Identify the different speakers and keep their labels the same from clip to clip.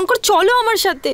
Speaker 1: শঙ্কর চলো আমার সাথে।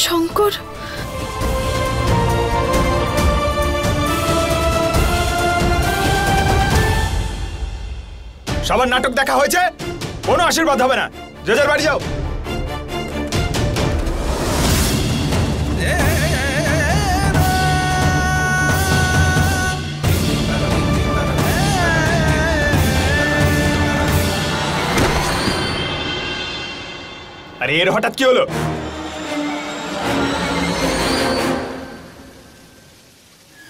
Speaker 1: শঙ্কর,
Speaker 2: সবার নাটক দেখা হয়েছে, কোনো আশীর্বাদ হবে না, যে যার বাড়ি যাও। আরে এর হঠাৎ কি হলো?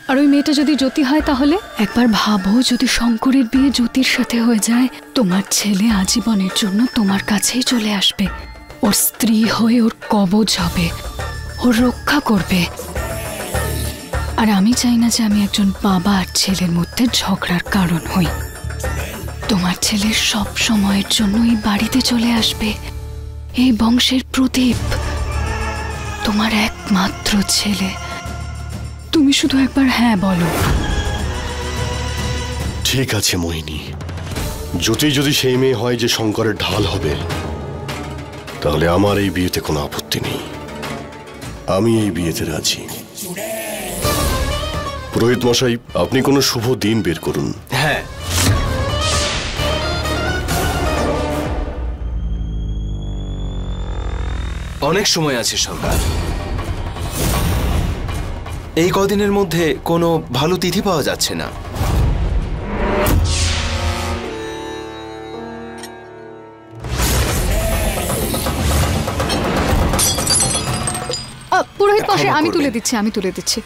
Speaker 3: আর ওই মেয়েটা যদি জ্যোতি হয় তাহলে একবার ভাবো, যদি শঙ্করের বিয়ে জ্যোতির সাথে হয়ে যায়, তোমার ছেলে আজীবনের জন্য তোমার কাছেই চলে আসবে, ওর স্ত্রী হয়ে ওর কবজ হবে, ওর রক্ষা করবে। আর আমি চাই না যে আমি একজন বাবা আর ছেলের মধ্যে ঝগড়ার কারণ হই। তোমার ছেলে সব সময়ের জন্য এই বাড়িতে চলে আসবে, এই বংশের প্রদীপ, তোমার একমাত্র ছেলে। তুমি শুধু একবার হ্যাঁ বলো।
Speaker 4: ঠিক আছে মোহিনী, যদি সেই মেয়ে হয় যে শঙ্করের ঢাল হবে, তাহলে আমার এই বিয়েতে কোনো আপত্তি নেই, আমি এই বিয়েতে রাজি। পুরোহিত মশাই, আপনি কোনো শুভ দিন বের করুন।
Speaker 5: হ্যাঁ, অনেক সময় আছে সরকার। এই কদিনের মধ্যে কোনো ভালো তিথি পাওয়া যাচ্ছে না।
Speaker 3: পুরোহিত মশাই, আমি তুলে দিচ্ছি।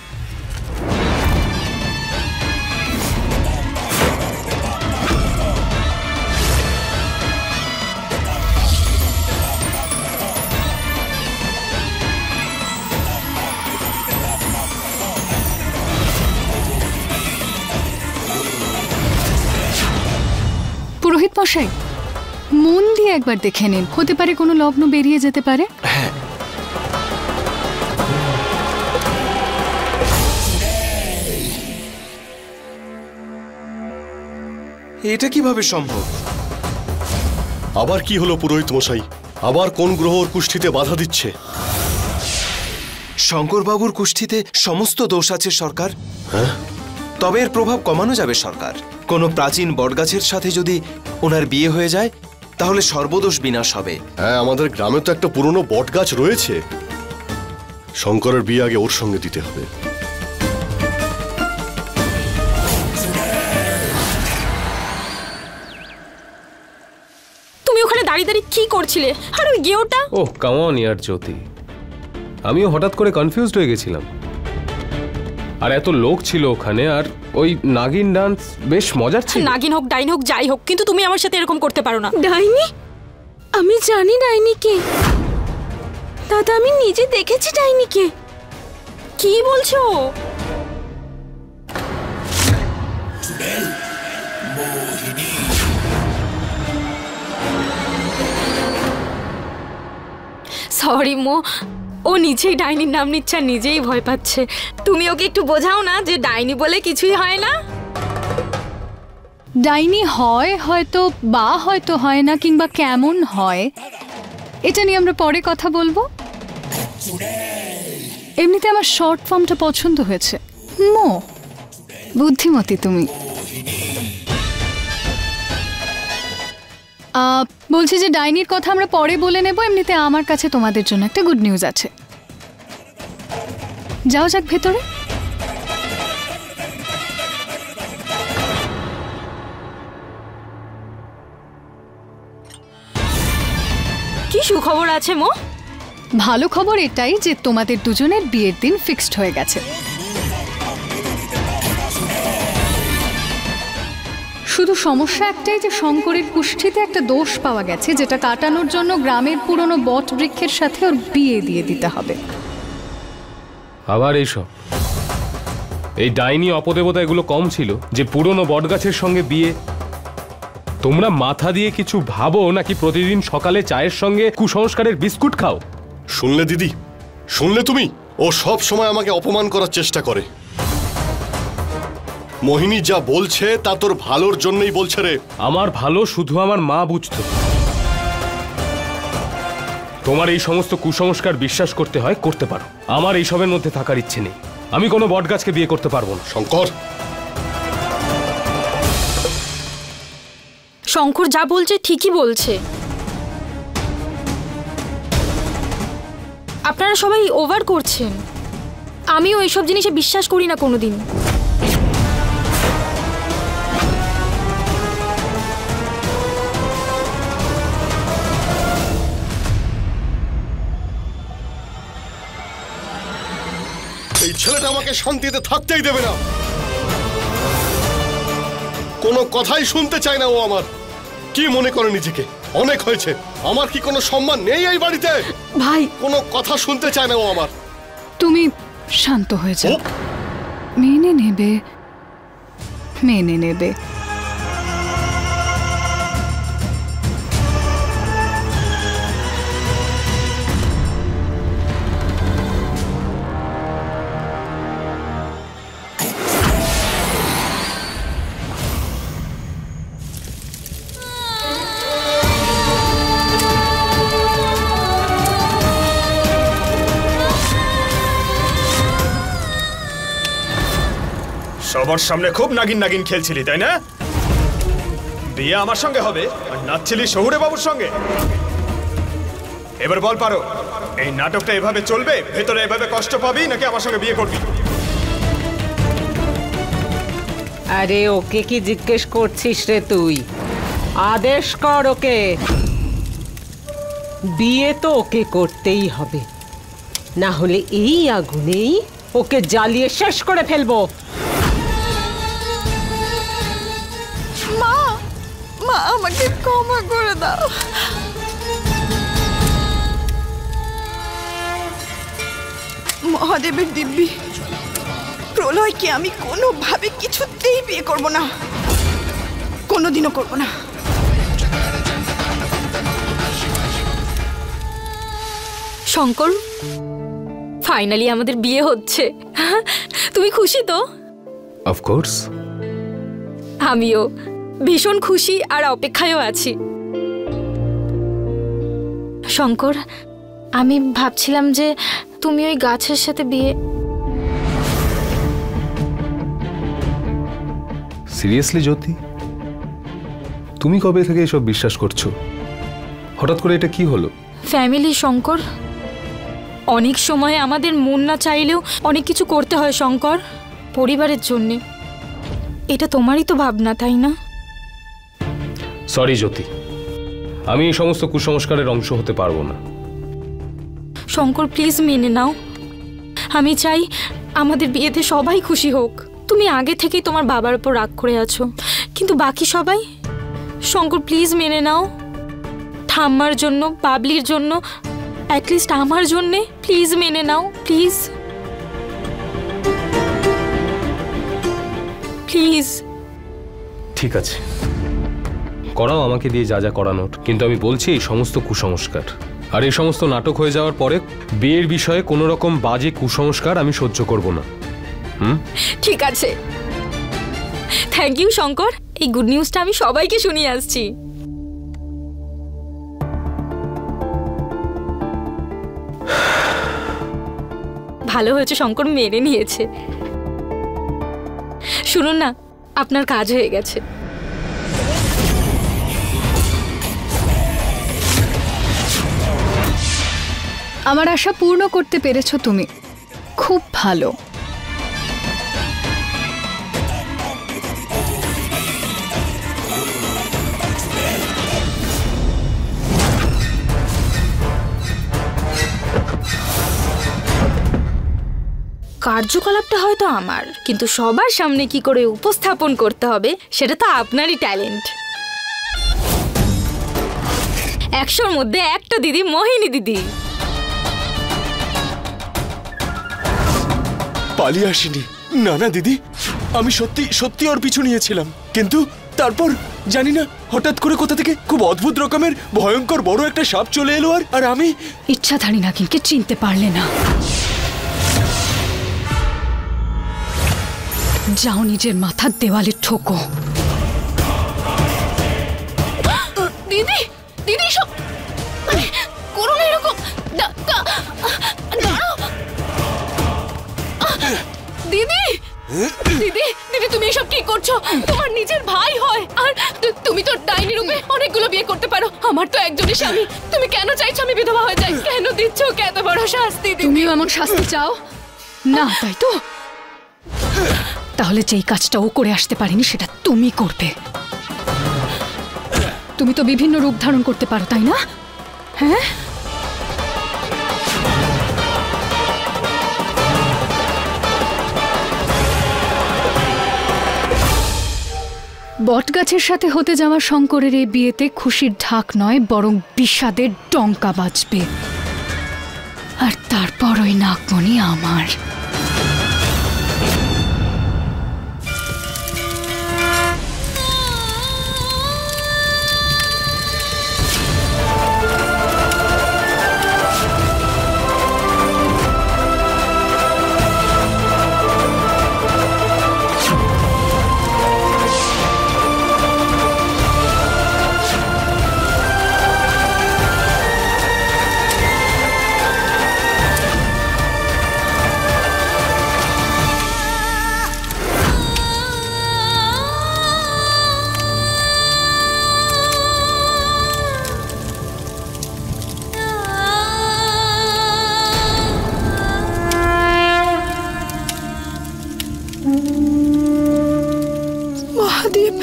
Speaker 3: পুরোহিত মশাই, মন দিয়ে একবার দেখে নিন, হতে পারে কোনো লগ্ন বেরিয়ে যেতে পারে।
Speaker 5: হ্যাঁ, এটা কিভাবে সম্ভব?
Speaker 4: আবার কি হলো পুরোহিত মশাই? আবার কোন গ্রহ ওর কুষ্ঠিতে বাধা দিচ্ছে?
Speaker 5: শঙ্করবাবুর কুষ্ঠিতে সমস্ত দোষ আছে সরকার।
Speaker 4: হ্যাঁ,
Speaker 5: তবে এর প্রভাব কমানো যাবে সরকার। কোনো প্রাচীন বটগাছের সাথে যদি ওনার বিয়ে হয়ে যায়, তাহলে সর্বদোষ বিনাশ হবে।
Speaker 4: হ্যাঁ, আমাদের গ্রামে তো একটা পুরনো বট গাছ রয়েছে। শঙ্করের বিয়ে আগে ওর সঙ্গে দিতে হবে।
Speaker 1: তুমি ওখানে দাঁড়িয়ে দাঁড়িয়ে কি করছিলে? আর ওই গেওটা?
Speaker 6: ওহ কাম অন ইয়ার জ্যোতি, আমিও হঠাৎ করে কনফিউজড হয়ে গেছিলাম। আর এত লোক ছিল ওখানে, আর ওই নাগিন ডান্স বেশ মজার ছিল।
Speaker 1: নাগিন হোক, ডাইন হোক, যাই হোক, কিন্তু তুমি আমার সাথে এরকম করতে পারো না।
Speaker 7: ডাইনি? আমি জানি ডাইনিকে দাদা, আমি নিজে দেখেছি ডাইনিকে।
Speaker 1: কি বলছো? সরি মো, ও নিজেই ডাইনির নাম নিচ্ছে, নিজেই ভয় পাচ্ছে। তুমি ওকে একটু বোঝাও না যে ডাইনি বলে কিছুই হয় না।
Speaker 3: ডাইনি হয় হয়তো বা হয়তো হয় না, কিংবা কেমন হয় এটা নিয়ে আমরা পরে কথা বলবো। এমনিতে আমার শর্ট ফর্মটা পছন্দ হয়েছে। মো, বুদ্ধিমতী তুমি। বলছি যে ডাইনির কথা আমরা পরে বলে নেব। এমনিতে আমার কাছে তোমাদের জন্য একটা গুড নিউজ আছে। যাও যাক ভেতরে।
Speaker 1: কি সুখবর আছে মো?
Speaker 3: ভালো খবর এটাই যে তোমাদের দুজনের বিয়ের দিন ফিক্সড হয়ে গেছে। শুধু সমস্যা একটাই যে শঙ্করের কুষ্ঠিতে একটা দোষ পাওয়া গেছে, যেটা কাটানোর জন্য গ্রামের পুরনো বট বৃক্ষের সাথে ওর বিয়ে দিয়ে দিতে হবে।
Speaker 6: আবার এইসব? এই ডাইনি অপদেবতা এগুলো কম ছিল যে পুরনো বটগাছের সঙ্গে বিয়ে? তোমরা মাথা দিয়ে কিছু ভাবো নাকি প্রতিদিন সকালে চায়ের সঙ্গে কুসংস্কারের বিস্কুট খাও?
Speaker 4: শুনলে দিদি, শুনলে তুমি? ও সব সময় আমাকে অপমান করার চেষ্টা করে। মোহিনী যা বলছে তা তোর ভালোর জন্যই বলছে রে।
Speaker 6: আমার ভালো শুধু আমার মা বুঝতো। তোমার এই সমস্ত কুসংস্কার বিশ্বাস করতে হয়, করতে পারো। আমার এইসবের মধ্যে থাকার ইচ্ছে নেই। আমি কোনো বটগাছকে বিয়ে করতে পারবো না।
Speaker 4: শঙ্কর,
Speaker 1: শঙ্কর যা বলছে ঠিকই বলছে। আপনারা সবাই ওভার করছেন। আমিও এইসব জিনিসে বিশ্বাস করি না কোনোদিন।
Speaker 4: এই ছেলেটা আমাকে শান্তিতে থাকতেই দেবে না। কোনো কথাই শুনতে চায় না ও আমার। কি মনে করে নিজেকে? অনেক হয়েছে। আমার কি কোনো সম্মান নেই এই বাড়িতে?
Speaker 3: ভাই,
Speaker 4: কোনো কথা শুনতে চায় না ও আমার।
Speaker 3: তুমি শান্ত হয়ে যাও। মেনে নেবে, মেনে নেবে।
Speaker 2: সবার সামনে খুব নাগিন নাগিন খেলছিলি, তাই না? বিয়ে আমার সঙ্গে হবে আর নাচছিলি শহুরে বাবুর সঙ্গে। এবার বল, পারো এই নাটকটা এভাবে চলবে? ভেতরে এভাবে কষ্ট পাবি নাকি আমার সঙ্গে বিয়ে করবি?
Speaker 8: আরে ওকে কি জিজ্ঞেস করছিস রে তুই? আদেশ কর ওকে। বিয়ে তো ওকে করতেই হবে, না হলে এই আগুনেই ওকে জ্বালিয়ে শেষ করে ফেলবো।
Speaker 7: মা, মা আমাকে ক্ষমা করে দাও। মহাদেবের দিব্যি প্রলয়কে আমি কোনোভাবে কিছুতেই বিয়ে করব না, কোনোদিনও করব না।
Speaker 1: শঙ্কর, ফাইনালি আমাদের বিয়ে হচ্ছে। তুমি খুশি তো?
Speaker 6: অফকোর্স।
Speaker 1: আমিও ভীষণ খুশি আর অপেক্ষায়ও আছি। শঙ্কর, আমি ভাবছিলাম যে তুমি ওই গাছের সাথে বিয়ে।
Speaker 6: সিরিয়াসলি জ্যোতি, তুমি কবে থেকে এসব বিশ্বাস করছো? হঠাৎ করে এটা কি হলো?
Speaker 1: ফ্যামিলি শঙ্কর, অনেক সময় আমাদের মন না চাইলেও অনেক কিছু করতে হয় শঙ্কর, পরিবারের জন্যে। এটা তোমারই তো ভাবনা, তাই না?
Speaker 6: সরি জ্যোতি, আমি এই সমস্ত কুসংস্কারের অংশ হতে পারবো না।
Speaker 1: শঙ্কর প্লিজ মেনে নাও। আমি চাই আমাদের বিয়েতে সবাই খুশি হোক। তুমি আগে থেকেই তোমার বাবার উপর রাগ করে আছো, কিন্তু বাকি সবাই। শঙ্কর প্লিজ মেনে নাও। ঠাম্মার জন্য, বাবলির জন্য, অ্যাটলিস্ট আমার জন্যে প্লিজ মেনে নাও, প্লিজ প্লিজ।
Speaker 6: ঠিক আছে, করাও আমাকে দিয়ে যা যা করানোর, কিন্তু আমি বলছি এই সমস্ত কুসংস্কার আর এই সমস্ত নাটক হয়ে যাওয়ার পরে বিয়ের বিষয়ে কোনো রকম বাজে কুসংস্কার আমি সহ্য করব না।
Speaker 1: ঠিক আছে, থ্যাংক ইউ শঙ্কর। এই গুড নিউজটা আমি সবাইকে শুনিয়ে আসছি। ভালো হয়েছে শঙ্কর মেনে নিয়েছে। শুনুন না, আপনার কাজ হয়ে গেছে।
Speaker 3: আমার আশা পূর্ণ করতে পেরেছো তুমি, খুব ভালো।
Speaker 1: কার্যকলাপটা হয়তো আমার, কিন্তু সবার সামনে কি করে উপস্থাপন করতে হবে সেটা তো আপনারই ট্যালেন্ট। 100-র মধ্যে একটা দিদি মোহিনী দিদি।
Speaker 9: পালিয়ে আসিনি, না না দিদি, আমি সত্যি সত্যি ওর পিছু নিয়েছিলাম, কিন্তু তারপর জানি না হঠাৎ করে কোথা থেকে খুব অদ্ভুত রকমের ভয়ঙ্কর বড় একটা সাপ চলে এলো, আর আমি
Speaker 3: ইচ্ছাধারী নাগিনকে চিনতে পারলে না। যাও নিজের মাথার দেওয়ালে ঠোকো।
Speaker 10: দিদি দিদি সব করো না এরকম। দিদি দিদি দিদি তুমি এসব কি করছো? তোমার নিজের ভাই হয়, আর তুমি তো ডাইনি রূপে অনেকগুলো বিয়ে করতে পারো। আমার তো একজনই স্বামী, তুমি কেন চাইছো আমি বিধবা হয়ে যাই? কেন দিচ্ছ এত বড় শাস্তি?
Speaker 3: তুমিও এমন শাস্তি চাও না, তাই তো? তাহলে যেই কাজটা ও করে আসতে পারেনি সেটা তুমি করবে। তুমি তো বিভিন্ন রূপ ধারণ করতে পারো, তাই না? হ্যাঁ, বটগাছের সাথে হতে যাওয়া শঙ্করের এই বিয়েতে খুশির ঢাক নয়, বরং বিষাদের ডঙ্কা বাজবে। আর তারপর ওই নাগমণি আমার।
Speaker 7: মহাদেব,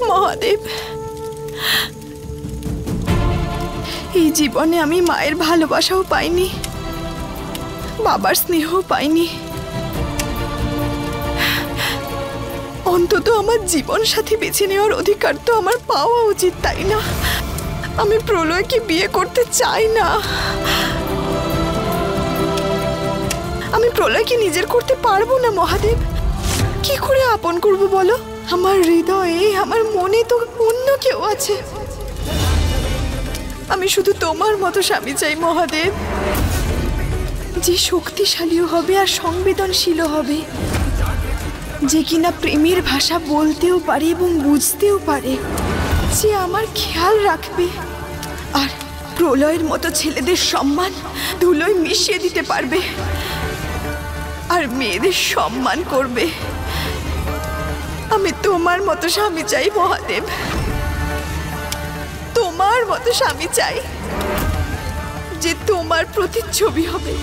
Speaker 7: মহাদেব, এই জীবনে আমি মায়ের ভালোবাসাও পাইনি, বাবার স্নেহও পাইনি। অন্তত আমার জীবন সাথী বেছে নেওয়ার অধিকার তো আমার পাওয়া উচিত, তাই না? আমি প্রলয়কে বিয়ে করতে চাই না। আমি প্রলয়কে নিজের করতে পারবো না মহাদেব। কি করে আপন করব বলো? আমার হৃদয়ে, আমার মনে তো অন্য কেউ আছে। আমি শুধু তোমার মতো স্বামী চাই মহাদেব, যে শক্তিশালীও হবে আর সংবেদনশীলও হবে, যে কিনা প্রেমের ভাষা বলতেও পারে এবং বুঝতেও পারে, যে আমার খেয়াল রাখবে আর প্রলয়ের মতো ছেলেদের সম্মান ধুলোয় মিশিয়ে দিতে পারবে আর মেয়েদের সম্মান করবে। আমি তোমার মতো স্বামী চাই মহাদেব, তোমার মতো স্বামী চাই, যে তোমার প্রতিচ্ছবি হবে।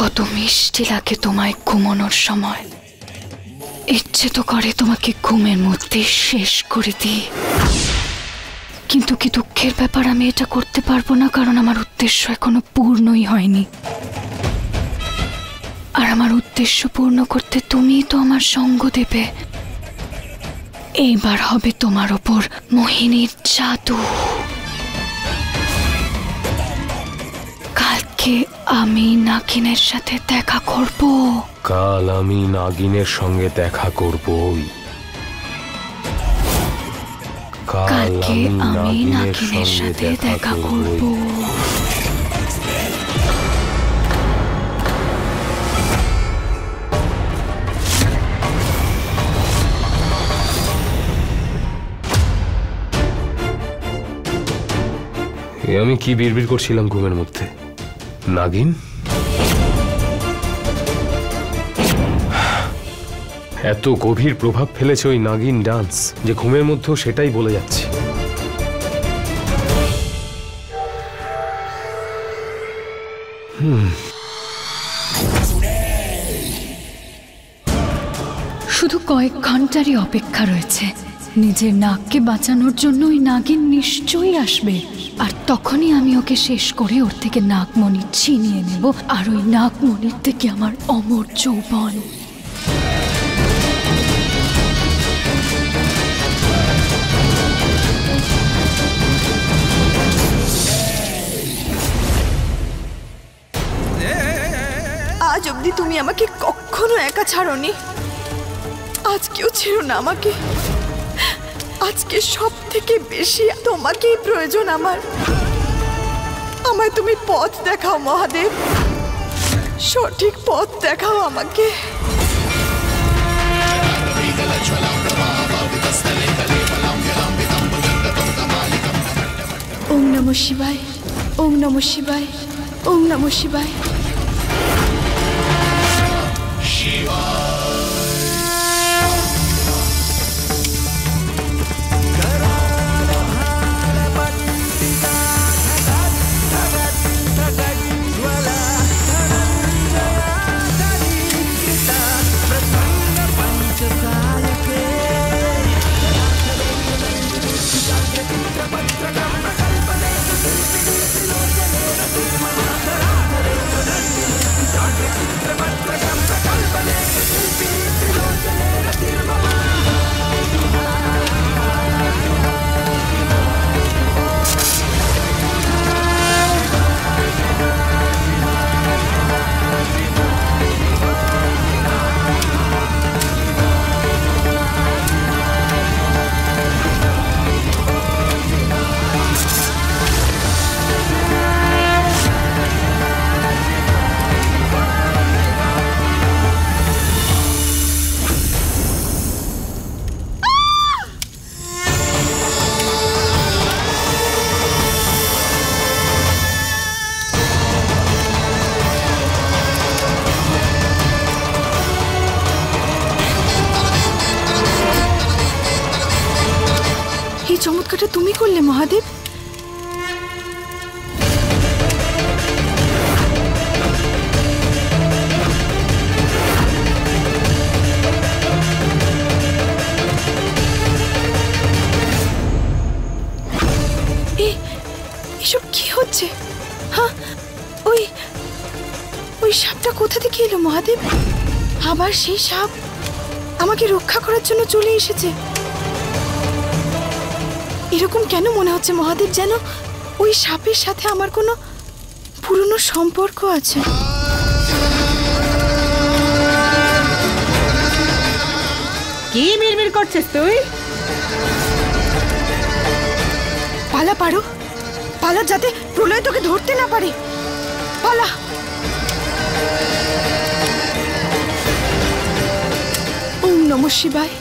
Speaker 3: কত মিষ্টি লাগে তোমায় ঘুমানোর সময়। ইচ্ছে তো করে তোমাকে ঘুমের মধ্যে শেষ করে দিই, কিন্তু কি দুঃখের ব্যাপার, আমি এটা করতে পারবো না, কারণ আমার উদ্দেশ্য এখনো পূর্ণই হয়নি। আর আমার উদ্দেশ্য পূর্ণ করতে তুমিই তো আমার সঙ্গ দেবে। এইবার হবে তোমার ওপর মোহিনীর জাদু। কালকে কালকে আমি নাগিনের সাথে দেখা করব।
Speaker 6: কাল আমি নাগিনের সঙ্গে দেখা করবই।
Speaker 3: কালকে আমি নাগিনের সাথে দেখা করব।
Speaker 6: আমি কি বিড়বিড় করছিলাম ঘুমের মধ্যে? নাগিন? এত গভীর প্রভাব ফেলেছে ওই নাগিন ডান্স যে ঘুমের মধ্যেও সেটাই বলে যাচ্ছে।
Speaker 3: শুধু কয়েক ঘন্টারই অপেক্ষা রয়েছে। নিজের নাককে বাঁচানোর জন্য ওই নাগিন নিশ্চয়ই আসবে, আর তখনই আমি ওকে শেষ করে ওর থেকে নাগমণি ছিনিয়ে নেব, আর ওই নাগমণির থেকে আমার অমর যৌবন।
Speaker 7: আজ অবধি তুমি আমাকে কখনো একা ছাড়োনি, আজকেও ছেড়ো না আমাকে। আজকে সব থেকে বেশি তোমাকেই প্রয়োজন আমার। আমায় তুমি পথ দেখাও মহাদেব, সঠিক পথ দেখাও আমাকে। ওম নমঃ শিবায়, ওম নমঃ শিবায়, ওম নমঃ শিবায়। চমৎকারটা তুমি করলে মহাদেব। এসব কি হচ্ছে? হ্যাঁ, ওই সাপটা কোথা থেকে এলো মহাদেব? আবার সেই সাপ আমাকে রক্ষা করার জন্য চলে এসেছে। এরকম কেন মনে হচ্ছে মহাদেব, যেন ওই সাপের সাথে আমার কোনো পুরনো সম্পর্ক আছে।
Speaker 8: কি বিড়বিড় করছিস তুই?
Speaker 7: পালা পারো, পালা, যাতে প্রলয় তোকে ধরতে না পারে। পালা। ওম নমঃ শিবায়।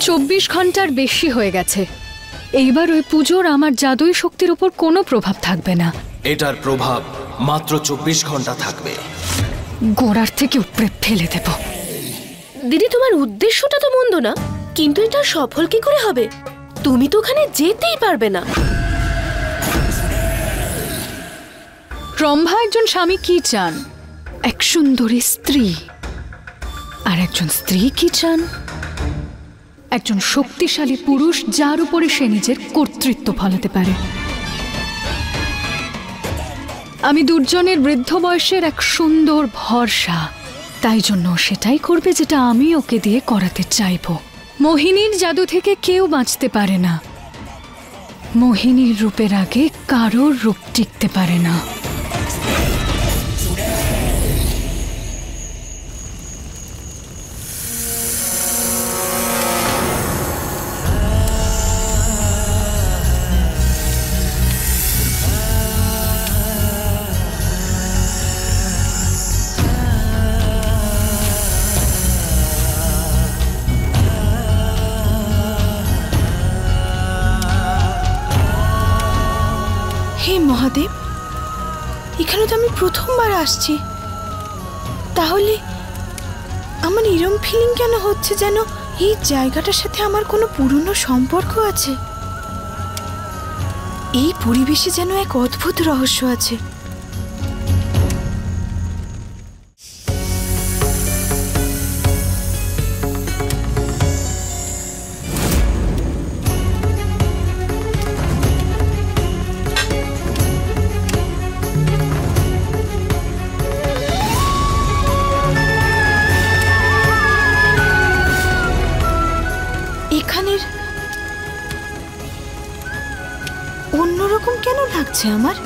Speaker 3: চব্বিশ ঘন্টার বেশি হয়ে গেছে। এইবার ওই পুজোর আমার জাদুই শক্তির উপর কোনো প্রভাব থাকবে না।
Speaker 5: এটার প্রভাব মাত্র 24 ঘন্টা থাকবে।
Speaker 3: গোড়ার থেকে উপরে ফেলে দেব।
Speaker 10: দিদি, তোমার উদ্দেশ্যটা তো মন্দ না, কিন্তু এটা সফল কি করে হবে? তুমি তো ওখানে যেতেই পারবে না।
Speaker 3: রম্ভা একজন স্বামী কি চান? এক সুন্দরী স্ত্রী। আর একজন স্ত্রী কি চান? একজন শক্তিশালী পুরুষ যার উপরে সে নিজের কর্তৃত্ব ফলাতে পারে। আমি দুর্জনের বৃদ্ধ বয়সের এক সুন্দর ভরসা, তাই জন্য সেটাই করবে যেটা আমি ওকে দিয়ে করাতে চাইব। মোহিনীর জাদু থেকে কেউ বাঁচতে পারে না। মোহিনীর রূপের আগে কারোর রূপ টিকতে পারে না।
Speaker 7: হে মহাদেব, এখানে তো আমি প্রথমবার আসছি, তাহলে আমার এরম ফিলিং কেন হচ্ছে যেন এই জায়গাটার সাথে আমার কোনো পুরনো সম্পর্ক আছে। এই পরিবেশে যেন এক অদ্ভুত রহস্য আছে। এখানের অন্যরকম কেন লাগছে আমার?